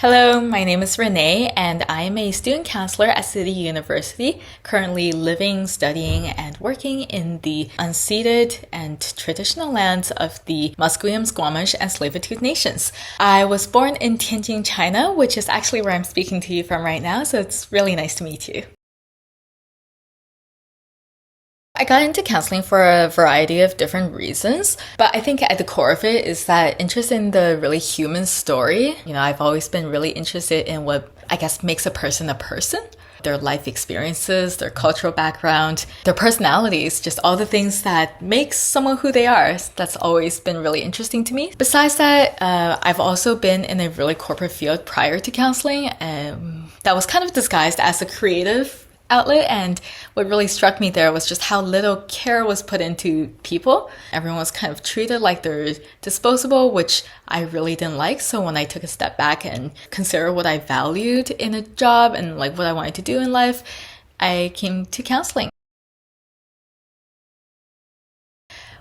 Hello, my name is Renee, and I am a student counselor at City University, currently living, studying, and working in the unceded and traditional lands of the Musqueam, Squamish, and Tsleil-Waututh nations. I was born in Tianjin, China, which is actually where I'm speaking to you from right now, so it's really nice to meet you. I got into counseling for a variety of different reasons, but I think at the core of it is that interest in the really human story. I've always been really interested in what I guess makes a person, their life experiences, their cultural background, their personalities, just all the things that makes someone who they are. That's always been really interesting to me. Besides that, I've also been in a really corporate field prior to counseling, and that was kind of disguised as a creative outlet, and what really struck me there was just how little care was put into people. Everyone was kind of treated like they're disposable, which I really didn't like. So when I took a step back and considered what I valued in a job and like what I wanted to do in life, I came to counseling.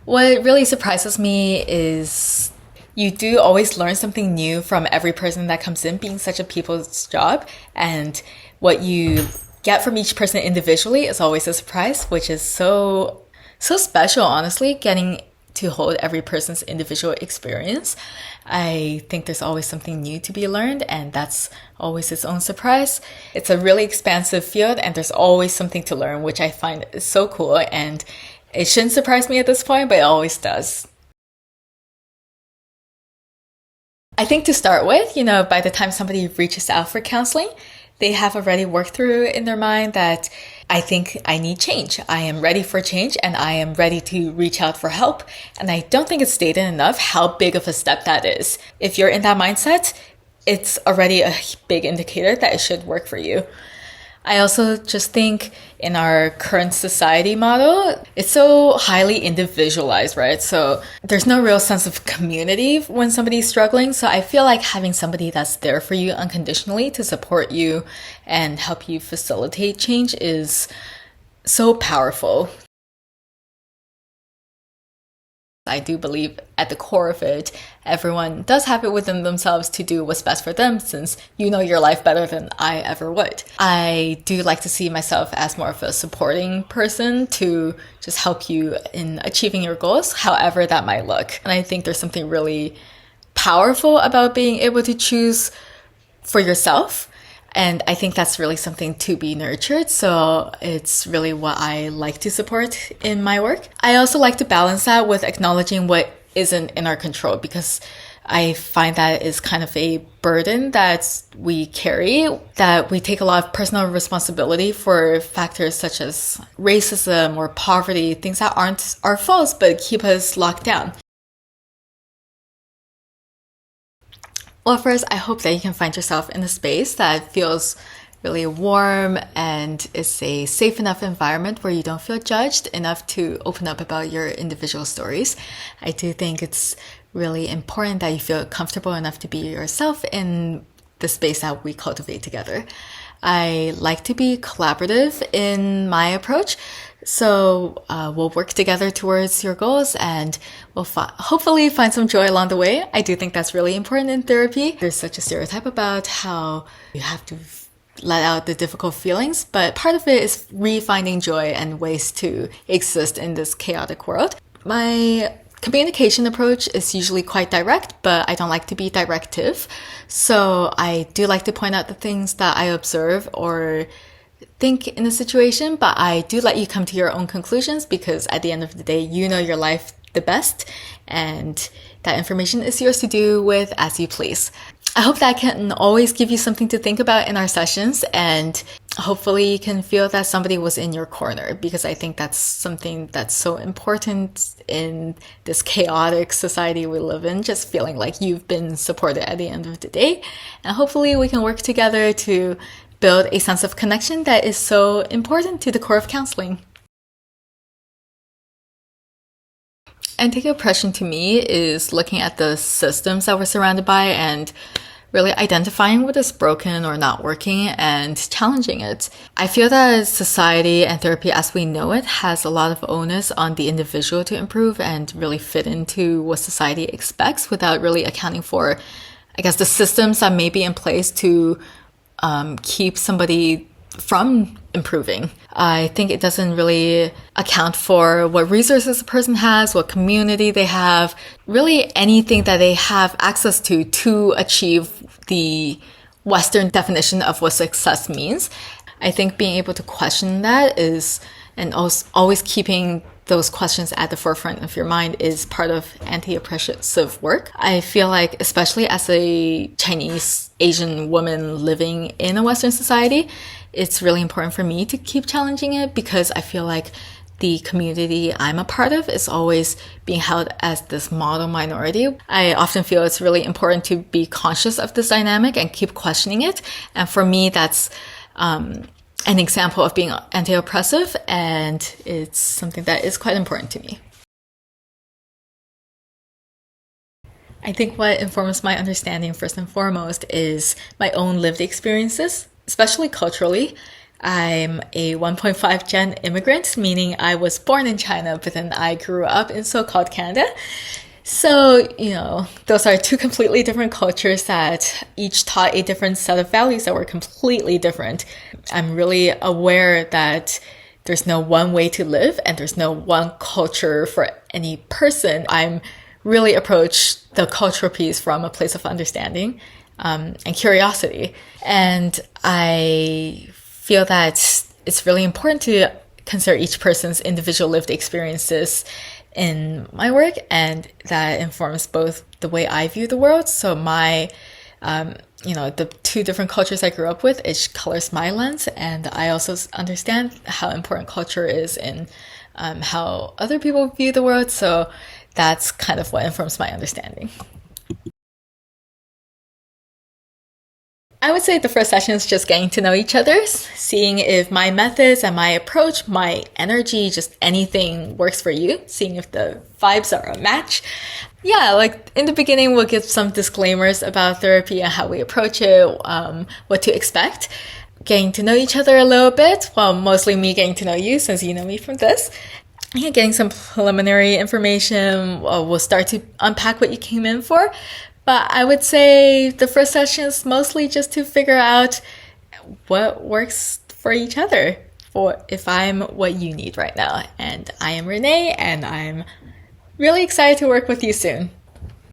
What really surprises me is you do always learn something new from every person that comes in, being such a people's job, and what you get from each person individually is always a surprise, which is so special, honestly, getting to hold every person's individual experience. I think there's always something new to be learned, and that's always its own surprise. It's a really expansive field, and there's always something to learn, which I find is so cool, and it shouldn't surprise me at this point, but it always does. I think to start with, by the time somebody reaches out for counseling, they have already worked through in their mind that I think I need change. I am ready for change, and I am ready to reach out for help. And I don't think it's stated enough how big of a step that is. If you're in that mindset, it's already a big indicator that it should work for you. I also just think in our current society model, it's so highly individualized, right? So there's no real sense of community when somebody's struggling. So I feel like having somebody that's there for you unconditionally to support you and help you facilitate change is so powerful. I do believe at the core of it, everyone does have it within themselves to do what's best for them, since you know your life better than I ever would. I do like to see myself as more of a supporting person to just help you in achieving your goals, however that might look. And I think there's something really powerful about being able to choose for yourself. And I think that's really something to be nurtured. So it's really what I like to support in my work. I also like to balance that with acknowledging what isn't in our control, because I find that is kind of a burden that we carry, that we take a lot of personal responsibility for factors such as racism or poverty, things that aren't our faults but keep us locked down. Well, first, I hope that you can find yourself in a space that feels really warm and is a safe enough environment where you don't feel judged enough to open up about your individual stories. I do think it's really important that you feel comfortable enough to be yourself in the space that we cultivate together. I like to be collaborative in my approach. So we'll work together towards your goals, and we'll hopefully find some joy along the way. I do think that's really important in therapy. There's such a stereotype about how you have to let out the difficult feelings, but part of it is refinding joy and ways to exist in this chaotic world. My communication approach is usually quite direct, but I don't like to be directive. So I do like to point out the things that I observe or think in a situation, but I do let you come to your own conclusions, because at the end of the day, you know your life the best, and that information is yours to do with as you please. I hope that I can always give you something to think about in our sessions, and hopefully you can feel that somebody was in your corner, because I think that's something that's so important in this chaotic society we live in, just feeling like you've been supported at the end of the day. And hopefully we can work together to build a sense of connection that is so important to the core of counseling. Anti-oppression to me is looking at the systems that we're surrounded by and really identifying what is broken or not working and challenging it. I feel that society and therapy as we know it has a lot of onus on the individual to improve and really fit into what society expects without really accounting for I guess, the systems that may be in place to keep somebody from improving. I think it doesn't really account for what resources a person has, what community they have, really anything that they have access to achieve the Western definition of what success means. I think being able to question that is, and always keeping those questions at the forefront of your mind, is part of anti-oppressive work. I feel like, especially as a Chinese Asian woman living in a Western society, it's really important for me to keep challenging it, because I feel like the community I'm a part of is always being held as this model minority. I often feel it's really important to be conscious of this dynamic and keep questioning it. And for me, that's an example of being anti-oppressive, and it's something that is quite important to me. I think what informs my understanding first and foremost is my own lived experiences, especially culturally. I'm a 1.5 gen immigrant, meaning I was born in China, but then I grew up in so-called Canada. So, those are two completely different cultures that each taught a different set of values that were completely different. I'm really aware that there's no one way to live and there's no one culture for any person. I'm really approach the cultural piece from a place of understanding and curiosity. And I feel that it's really important to consider each person's individual lived experiences in my work, and that informs both the way I view the world. So my, the two different cultures I grew up with, it colors my lens, and I also understand how important culture is in how other people view the world. So that's kind of what informs my understanding. I would say the first session is just getting to know each other, seeing if my methods and my approach, my energy, just anything works for you, seeing if the vibes are a match. Yeah, like in the beginning, we'll give some disclaimers about therapy and how we approach it, what to expect. Getting to know each other a little bit, well, mostly me getting to know you since you know me from this. Yeah, getting some preliminary information. We'll start to unpack what you came in for. But I would say the first session is mostly just to figure out what works for each other, or if I'm what you need right now. And I am Renee, and I'm really excited to work with you soon.